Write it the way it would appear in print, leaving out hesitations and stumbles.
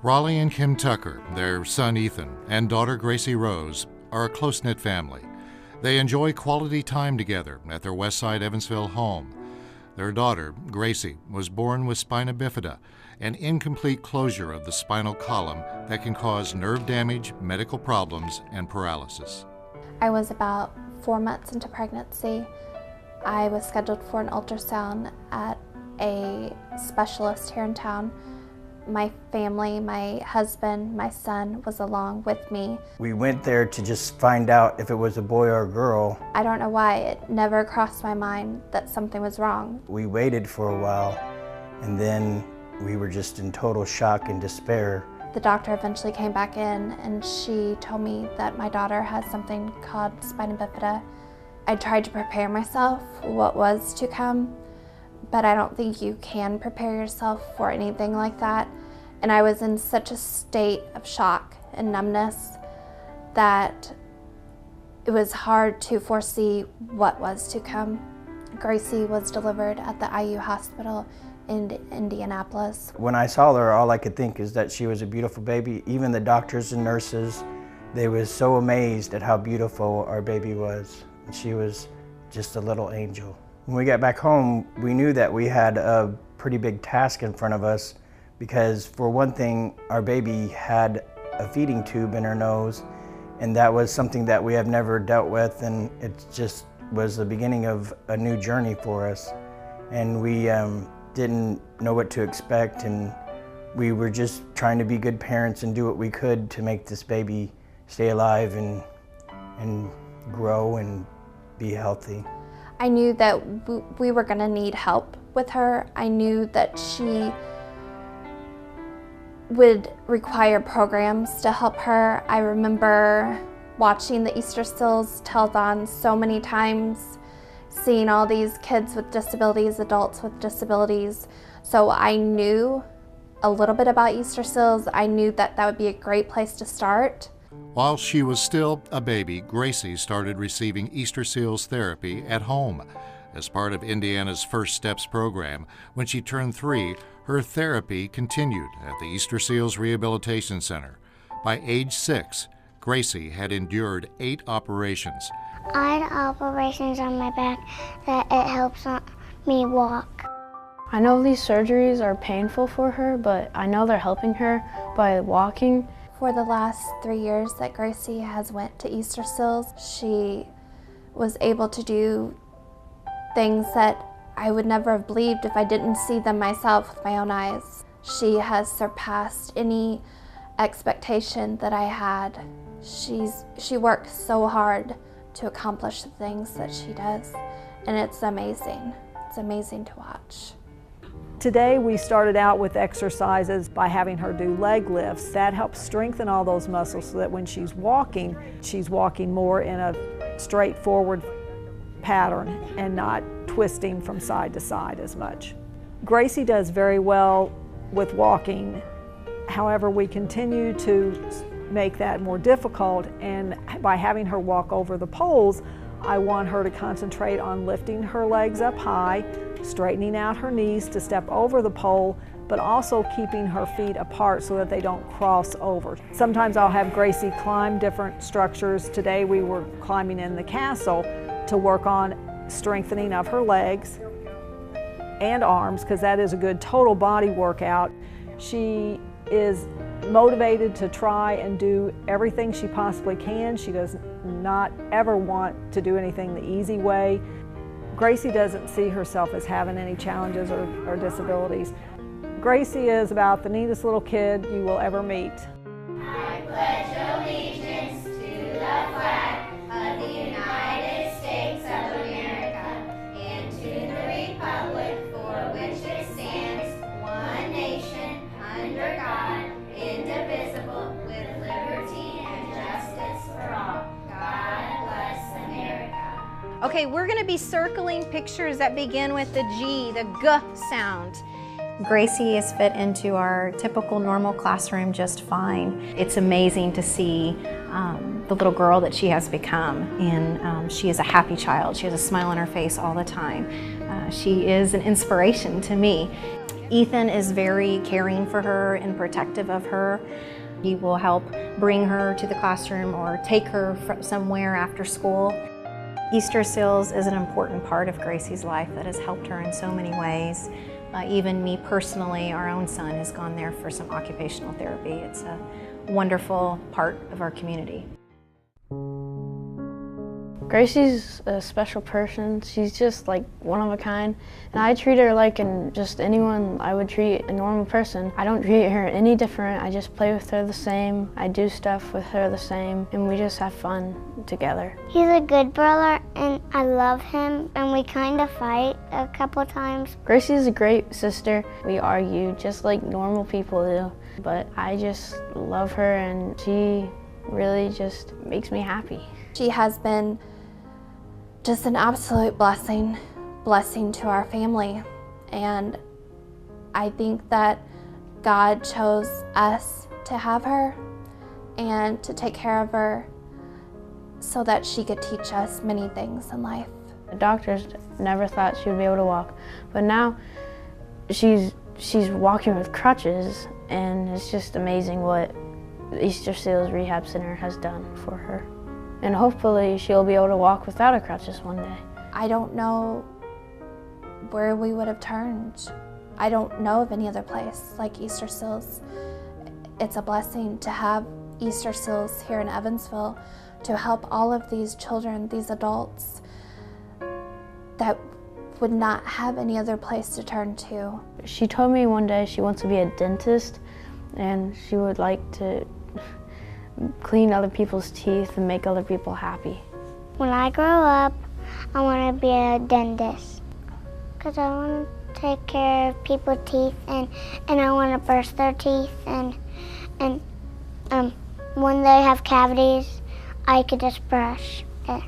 Raleigh and Kim Tucker, their son Ethan, and daughter Gracie Rose are a close-knit family. They enjoy quality time together at their Westside Evansville home. Their daughter, Gracie, was born with spina bifida, an incomplete closure of the spinal column that can cause nerve damage, medical problems, and paralysis. I was about 4 months into pregnancy. I was scheduled for an ultrasound at a specialist here in town. My family, my husband, my son was along with me. We went there to just find out if it was a boy or a girl. I don't know why, it never crossed my mind that something was wrong. We waited for a while, and then we were just in total shock and despair. The doctor eventually came back in and she told me that my daughter has something called spina bifida. I tried to prepare myself for what was to come, but I don't think you can prepare yourself for anything like that. And I was in such a state of shock and numbness that it was hard to foresee what was to come. Gracie was delivered at the IU hospital in Indianapolis. When I saw her, all I could think is that she was a beautiful baby. Even the doctors and nurses, they were so amazed at how beautiful our baby was. She was just a little angel. When we got back home, we knew that we had a pretty big task in front of us because, for one thing, our baby had a feeding tube in her nose, and that was something that we have never dealt with, and it just was the beginning of a new journey for us. And we didn't know what to expect, and we were just trying to be good parents and do what we could to make this baby stay alive and grow and be healthy. I knew that we were going to need help with her. I knew that she would require programs to help her. I remember watching the Easterseals telethon so many times, seeing all these kids with disabilities, adults with disabilities. So I knew a little bit about Easterseals. I knew that that would be a great place to start. While she was still a baby, Gracie started receiving Easterseals therapy at home. As part of Indiana's First Steps program, when she turned 3, her therapy continued at the Easterseals Rehabilitation Center. By age 6, Gracie had endured 8 operations. I had operations on my back that it helps me walk. I know these surgeries are painful for her, but I know they're helping her by walking. For the last 3 years that Gracie has went to Easterseals, she was able to do things that I would never have believed if I didn't see them myself with my own eyes. She has surpassed any expectation that I had. She works so hard to accomplish the things that she does, and it's amazing. It's amazing to watch. Today we started out with exercises by having her do leg lifts. That helps strengthen all those muscles so that when she's walking more in a straightforward pattern and not twisting from side to side as much. Gracie does very well with walking. However, we continue to make that more difficult, and by having her walk over the poles, I want her to concentrate on lifting her legs up high, straightening out her knees to step over the pole, but also keeping her feet apart so that they don't cross over. Sometimes I'll have Gracie climb different structures. Today we were climbing in the castle to work on strengthening of her legs and arms, because that is a good total body workout. She is motivated to try and do everything she possibly can. She does not ever want to do anything the easy way. Gracie doesn't see herself as having any challenges or disabilities. Gracie is about the neatest little kid you will ever meet. I pledge allegiance to the flag of the United States of America and to the republic for which it stands, one nation, under God, indivisible, with liberty and justice for all. God bless America. Okay, we're going to be circling pictures that begin with the G, the G sound. Gracie is fit into our typical normal classroom just fine. It's amazing to see the little girl that she has become, and she is a happy child. She has a smile on her face all the time. She is an inspiration to me. Ethan is very caring for her and protective of her. He will help bring her to the classroom or take her somewhere after school. Easterseals is an important part of Gracie's life that has helped her in so many ways. Even me personally, our own son has gone there for some occupational therapy. It's a wonderful part of our community. Gracie's a special person. She's just like one of a kind, and I treat her like just anyone I would treat a normal person. I don't treat her any different. I just play with her the same. I do stuff with her the same, and we just have fun together. He's a good brother, and I love him, and we kind of fight a couple times. Gracie's a great sister. We argue just like normal people do, but I just love her, and she really just makes me happy. She has been just an absolute blessing to our family. And I think that God chose us to have her and to take care of her so that she could teach us many things in life. The doctors never thought she would be able to walk, but now she's walking with crutches, and it's just amazing what the Easterseals Rehab Center has done for her. And hopefully she'll be able to walk without her crutches one day. I don't know where we would have turned. I don't know of any other place like Easterseals. It's a blessing to have Easterseals here in Evansville to help all of these children, these adults that would not have any other place to turn to. She told me one day she wants to be a dentist, and she would like to clean other people's teeth and make other people happy. When I grow up, I want to be a dentist because I want to take care of people's teeth, and I want to brush their teeth, and when they have cavities, I could just brush it.